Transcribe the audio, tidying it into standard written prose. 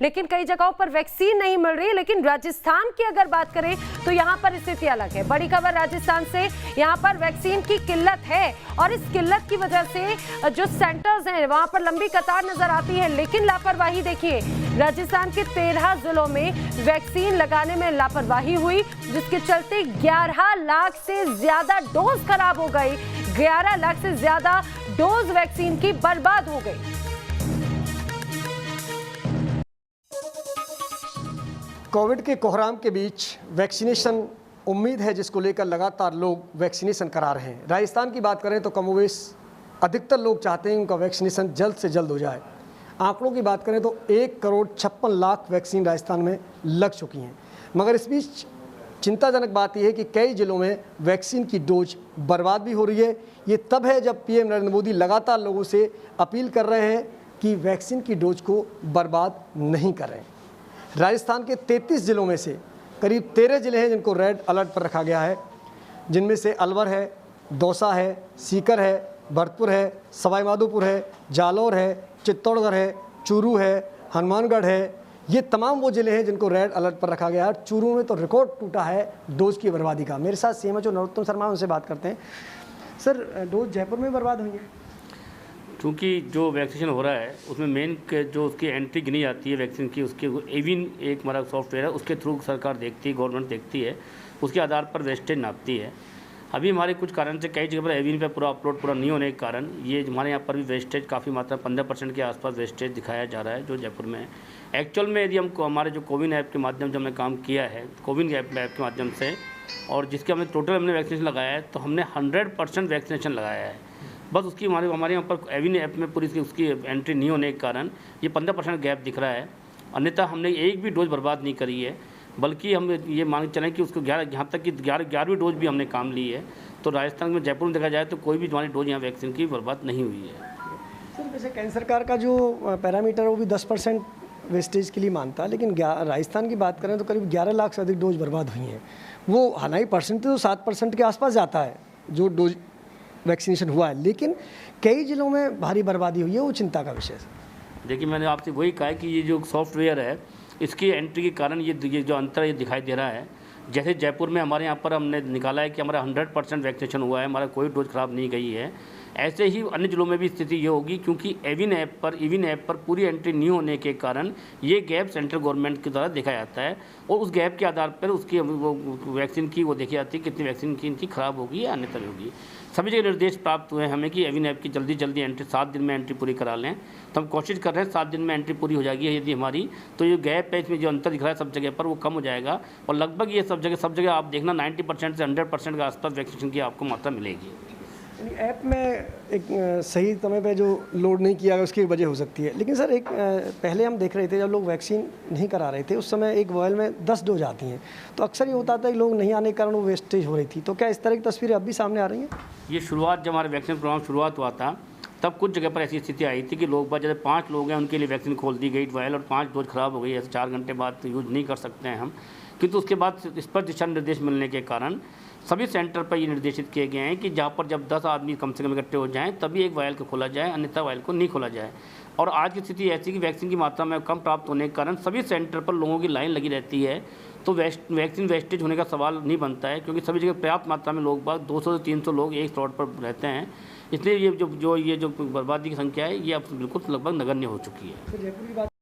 लेकिन कई जगहों पर वैक्सीन नहीं मिल रही। लेकिन राजस्थान की अगर बात करें तो यहाँ पर स्थिति अलग है। बड़ी खबर राजस्थान से, यहाँ पर वैक्सीन की किल्लत है और इस किल्लत की वजह से जो सेंटर्स हैं वहां पर लंबी कतार नजर आती है। लेकिन लापरवाही देखिए, राजस्थान के 13 जिलों में वैक्सीन लगाने में लापरवाही हुई, जिसके चलते 11 लाख से ज्यादा डोज खराब हो गई। 11 लाख से ज्यादा डोज वैक्सीन की बर्बाद हो गई। कोविड के कोहराम के बीच वैक्सीनेशन उम्मीद है, जिसको लेकर लगातार लोग वैक्सीनेशन करा रहे हैं। राजस्थान की बात करें तो कमोवेश अधिकतर लोग चाहते हैं उनका वैक्सीनेशन जल्द से जल्द हो जाए। आंकड़ों की बात करें तो 1,56,00,000 वैक्सीन राजस्थान में लग चुकी हैं। मगर इस बीच चिंताजनक बात यह है कि कई जिलों में वैक्सीन की डोज बर्बाद भी हो रही है। ये तब है जब पीएम नरेंद्र मोदी लगातार लोगों से अपील कर रहे हैं कि वैक्सीन की डोज को बर्बाद नहीं करें। राजस्थान के 33 जिलों में से करीब 13 जिले हैं जिनको रेड अलर्ट पर रखा गया है, जिनमें से अलवर है, दौसा है, सीकर है, भरतपुर है, सवाई माधोपुर है, जालौर है, चित्तौड़गढ़ है, चूरू है, हनुमानगढ़ है। ये तमाम वो जिले हैं जिनको रेड अलर्ट पर रखा गया है। चूरू में तो रिकॉर्ड टूटा है डोज की बर्बादी का। मेरे साथ सीएमएचओ नरोत्तम शर्मा, उनसे बात करते हैं। सर, डोज जयपुर में बर्बाद हुई है क्योंकि जो वैक्सीनेशन हो रहा है उसमें मेन जो उसकी एंट्री गिनी जाती है वैक्सीन की, उसके एविन एक हमारा सॉफ्टवेयर है, उसके थ्रू सरकार देखती है, गवर्नमेंट देखती है, उसके आधार पर वेस्टेज नापती है। अभी हमारे कुछ कारण से कई जगह पर एविन पे पूरा अपलोड पूरा नहीं होने के कारण ये हमारे यहाँ पर भी वेस्टेज काफ़ी मात्रा 15% के आसपास वेस्टेज दिखाया जा रहा है जो जयपुर में है। एक्चुअल में यदि हमको हमारे जो कोविन ऐप के माध्यम से हमने काम किया है, कोविन ऐप के माध्यम से, और जिसके हमने टोटल हमने वैक्सीनेशन लगाया है, तो हमने 100% वैक्सीनेशन लगाया है। बस उसकी हमारे यहाँ पर एविन ऐप में पूरी उसकी एंट्री नहीं होने के कारण ये 15% गैप दिख रहा है। अन्यथा हमने एक भी डोज बर्बाद नहीं करी है, बल्कि हम ये मान चलें कि उसको 11 यहाँ तक कि 11वीं डोज भी हमने काम ली है। तो राजस्थान में, जयपुर में देखा जाए तो कोई भी हमारी डोज यहाँ वैक्सीन की बर्बाद नहीं हुई है। सर, वैसे केंद्र सरकार का जो पैरामीटर है वो भी 10% वेस्टेज के लिए मानता है, लेकिन राजस्थान की बात करें तो करीब 11 लाख से अधिक डोज बर्बाद हुई हैं। वो हालांकि परसेंटेज तो 7% के आसपास जाता है जो डोज वैक्सीनेशन हुआ है, लेकिन कई जिलों में भारी बर्बादी हुई है, वो चिंता का विषय है। देखिए, मैंने आपसे वही कहा है कि ये जो सॉफ्टवेयर है इसकी एंट्री के कारण ये जो अंतर ये दिखाई दे रहा है। जैसे जयपुर में हमारे यहाँ पर हमने निकाला है कि हमारा 100% वैक्सीनेशन हुआ है, हमारा कोई डोज खराब नहीं गई है। ऐसे ही अन्य जिलों में भी स्थिति ये होगी, क्योंकि एविन ऐप पर पूरी एंट्री नहीं होने के कारण ये गैप सेंट्रल गवर्नमेंट के द्वारा देखा जाता है और उस गैप के आधार पर उसकी वो वैक्सीन की वो देखी जाती है कितनी वैक्सीन की इनकी खराब होगी या अन्यतर होगी। सभी जगह निर्देश प्राप्त हुए हमें कि एविन ऐप की जल्दी एंट्री 7 दिन में एंट्री पूरी करा लें। तो हम कोशिश कर रहे हैं 7 दिन में एंट्री पूरी हो जाएगी यदि हमारी, तो ये गैप है, इसमें जो अंतर दिख रहा है सब जगह पर वो कम हो जाएगा और लगभग ये सब जगह आप देखना 90% से 100% के आसपास वैक्सीनेशन की आपको मात्रा मिलेगी। ऐप में एक सही समय पे जो लोड नहीं किया गया उसकी एक वजह हो सकती है। लेकिन सर, एक पहले हम देख रहे थे जब लोग वैक्सीन नहीं करा रहे थे, उस समय एक वॉयल में 10 डोज आती हैं, तो अक्सर ये होता था कि लोग नहीं आने के कारण वो वेस्टेज हो रही थी। तो क्या इस तरह की तस्वीरें अब भी सामने आ रही हैं? ये शुरुआत, जब हमारे वैक्सीन प्रोग्राम शुरुआत हुआ था तब कुछ जगह पर ऐसी स्थिति आई थी कि लोग जैसे 5 लोग हैं उनके लिए वैक्सीन खोल दी गई वॉयल और 5 डोज खराब हो गई, ऐसे 4 घंटे बाद यूज़ नहीं कर सकते हैं हम। किंतु उसके बाद इस पर दिशा निर्देश मिलने के कारण सभी सेंटर पर ये निर्देशित किए गए हैं कि जहाँ पर जब 10 आदमी कम से कम इकट्ठे हो जाएं तभी एक वायल को खोला जाए, अन्यथा वायल को नहीं खोला जाए। और आज की स्थिति ऐसी कि वैक्सीन की मात्रा में कम प्राप्त होने के कारण सभी सेंटर पर लोगों की लाइन लगी रहती है, तो वैक्सीन वेस्टेज होने का सवाल नहीं बनता है, क्योंकि सभी जगह पर्याप्त मात्रा में लोग 200 से 300 लोग एक स्लॉट पर रहते हैं। इसलिए ये जो बर्बादी की संख्या है ये अब बिल्कुल लगभग नगण्य हो चुकी है।